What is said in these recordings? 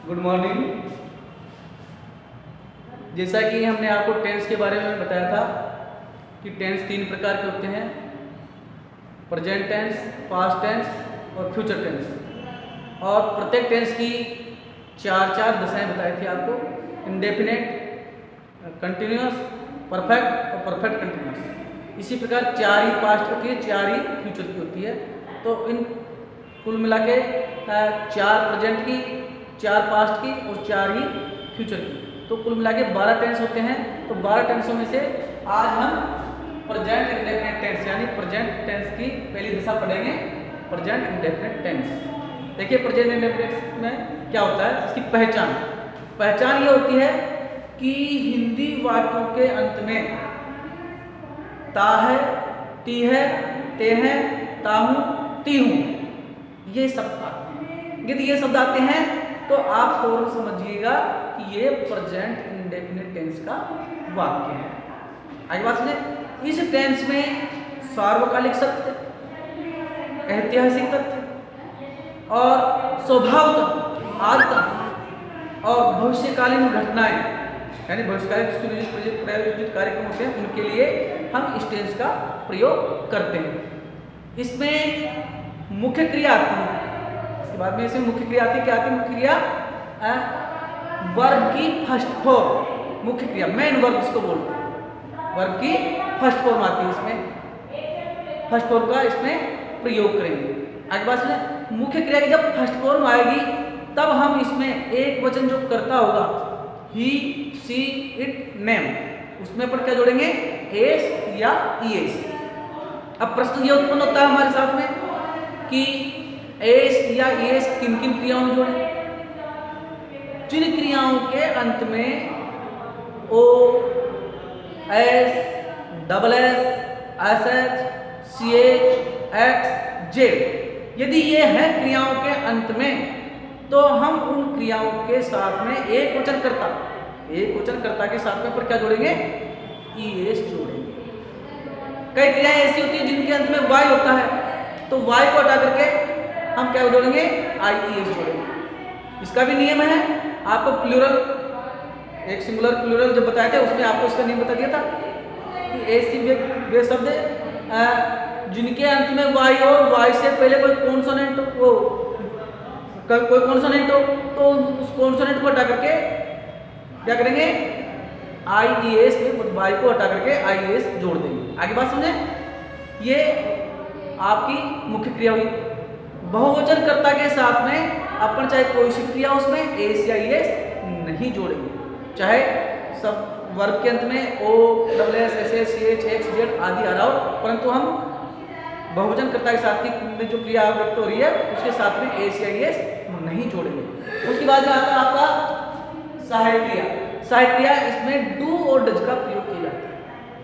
Good morning. जैसा कि हमने आपको टेंस के बारे में बताया था कि टेंस 3 प्रकार के होते हैं, प्रेजेंट टेंस, पास्ट टेंस और फ्यूचर टेंस। और प्रत्येक टेंस की चार दशाएं बताई थी आपको, इंडेफिनेट, कंटिन्यूअस, परफेक्ट और परफेक्ट कंटिन्यूअस। इसी प्रकार 4 ही पास्ट होती है, 4 ही फ्यूचर की होती है। तो इन कुल मिला के 4 प्रेजेंट की, 4 पास्ट की और 4 ही फ्यूचर की, तो कुल मिला के 12 टेंस होते हैं। तो 12 टेंसों में से आज हम प्रेजेंट इंडेफिनिट टेंस यानी प्रेजेंट टेंस की पहली दशा पढ़ेंगे, प्रेजेंट इंडेफिनिट टेंस। देखिए प्रेजेंट इंडेफिनिट में क्या होता है, इसकी पहचान ये होती है कि हिंदी वाक्यों के अंत में ता है, ती है, ते है, ताहूं, ती हूं, ये शब्द आते हैं। यदि ये शब्द आते हैं तो आप फौरन समझिएगा कि ये प्रेजेंट इंडेफिनिट टेंस का वाक्य है। आगे बात सुनिए, इस टेंस में सार्वकालिक सत्य, ऐतिहासिक तथ्य और स्वभावतः, आदतः और भविष्यकालीन घटनाएं यानी भविष्यकालीन प्रायोजित कार्यक्रम होते हैं, उनके लिए हम इस टेंस का प्रयोग करते हैं। इसमें मुख्य क्रिया आती है, इसके बाद में इसमें मुख्य क्रिया आती है। क्या आती है मुख्य क्रिया? वर्ब की फर्स्ट फॉर्म, मुख्य क्रिया, मेन वर्ब इसको बोलते हैं। वर्ब की फर्स्ट फॉर्म आती है, इसमें फर्स्ट फॉर्म का इसमें प्रयोग करेंगे। आगे बात सुनिए, मुख्य क्रिया की जब फर्स्ट फॉर्म आएगी तब हम इसमें एक वचन जो करता होगा, ही, सी, इट, नेम, उसमें पर क्या जोड़ेंगे? एस या ईएस। अब प्रश्न ये उत्पन्न होता है हमारे साथ में कि एस या ईएस किन किन क्रियाओं में जोड़े? जिन क्रियाओं के अंत में O, S, double S, S H, C H, X, Z, यदि ये है क्रियाओं के अंत में, तो हम उन क्रियाओं के साथ में एक वचन कर्ता के साथ में पर क्या जोड़ेंगे? ईएस जोड़ेंगे। कई क्रियाएं ऐसी होती है जिनके अंत में वाई होता है, तो वाई को हटा करके हम क्या जोड़ेंगे? आईईएस जोड़ेंगे। इसका भी नियम है, आपको प्लूरल, एक सिंगुलर प्लूरल जब बताए थे उसमें आपको इसका नियम बता दिया था कि ऐसी वे शब्द जिनके अंत में वाई और वाई से पहले कोई कॉन्सोनेंट हो, तो उस कॉन्सोनेंट को हटा करके क्या करेंगे? आईईएस में वाई को हटा करके आईईएस जोड़ देंगे। आगे बात समझे, ये आपकी मुख्य क्रिया हुई। बहुवचन कर्ता के साथ में अपन चाहे कोई सी क्रिया उसमें एस या ईएस नहीं जोड़ेंगे, चाहे सब वर्ब के अंत में O, double S, S S, C H, X, Z आदि आ रहा हो, परंतु हम बहुवचन कर्ता के साथ में जो क्रिया व्यक्त हो रही है उसके साथ में एस या ईएस नहीं जोड़ेंगे। उसके बाद में आता है आपका सहायक क्रिया। सहायक क्रिया, इसमें डू और डज का प्रयोग किया जाता है।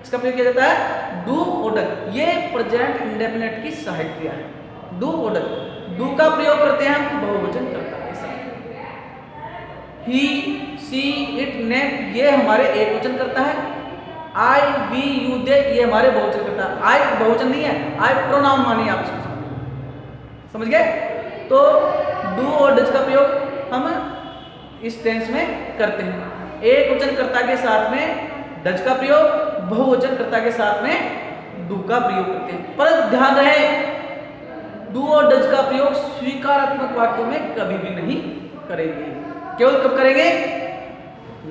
इसका प्रयोग किया जाता है डू और डज, ये प्रेजेंट इंडेफिनिट की सहायक क्रिया है। डू और डज, डू का प्रयोग करते हैं हम बहुवचन कर्ता के साथ। ही, सी, इट, नेम, ये हमारे एक वचन कर्ता है। आई, वी, यू, दे, ये हमारे बहुवचन करता है। आई बहुवचन नहीं है, आई प्रोनाउन मानिए आप इसको, समझ गए? तो डू और डज का प्रयोग हम इस टेंस में करते हैं। एक वचन कर्ता के साथ में डज का प्रयोग, बहुवचन कर्ता के साथ में डू का प्रयोग करते हैं। पर ध्यान रहे, डू और डज का प्रयोग स्वीकारात्मक वाक्यों में कभी भी नहीं करेंगे। केवल कब करेंगे?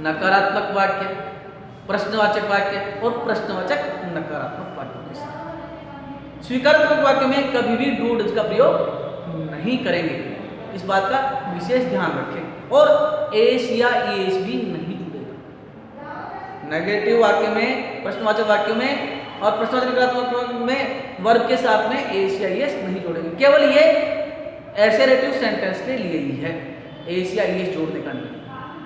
नकारात्मक वाक्य, प्रश्नवाचक वाक्य और प्रश्नवाचक नकारात्मक वाक्यों के साथ। स्वीकारात्मक वाक्यों में कभी भी डू डज का प्रयोग नहीं करेंगे, इस बात का विशेष ध्यान रखें। और एस या ईएस भी नहीं जुड़ेगा। नेगेटिव वाक्य में, प्रश्नवाचक वाक्यों में और प्रश्नवाचक नकारात्मक वाक्यों में वर्ब के साथ में एस या ईएस नहीं जोड़ेंगे। केवल ये एसेरेटिव सेंटेंस के लिए ही है एस या ईएस जोड़ने का नहीं।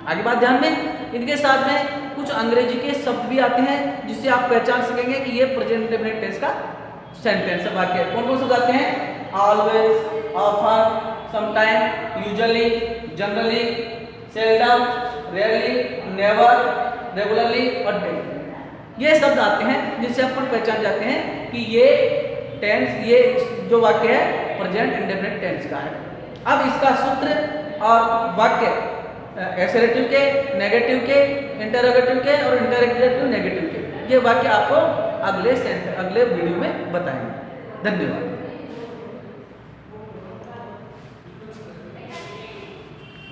आगे बात ध्यान में, इनके साथ में कुछ अंग्रेजी के शब्द भी आते हैं जिससे आप पहचान सकेंगे कि ये प्रेजेंट इंडेफिनिट टेंस का सेंटेंस वाक्य है। कौन कौन से आते हैं? Always, often, sometime, usually, generally, seldom, rarely, never, regularly और डेली, ये शब्द आते हैं जिनसे अपन पहचान जाते हैं कि ये टेंस, ये जो वाक्य है प्रेजेंट इंडेफिनिट टेंस का है। अब इसका सूत्र और वाक्य एसरेटिव के, नेगेटिव के, इंटरोगेटिव के और इंटरोगेटिव नेगेटिव के। ये वाक्य आपको अगले वीडियो में बताएंगे। धन्यवाद।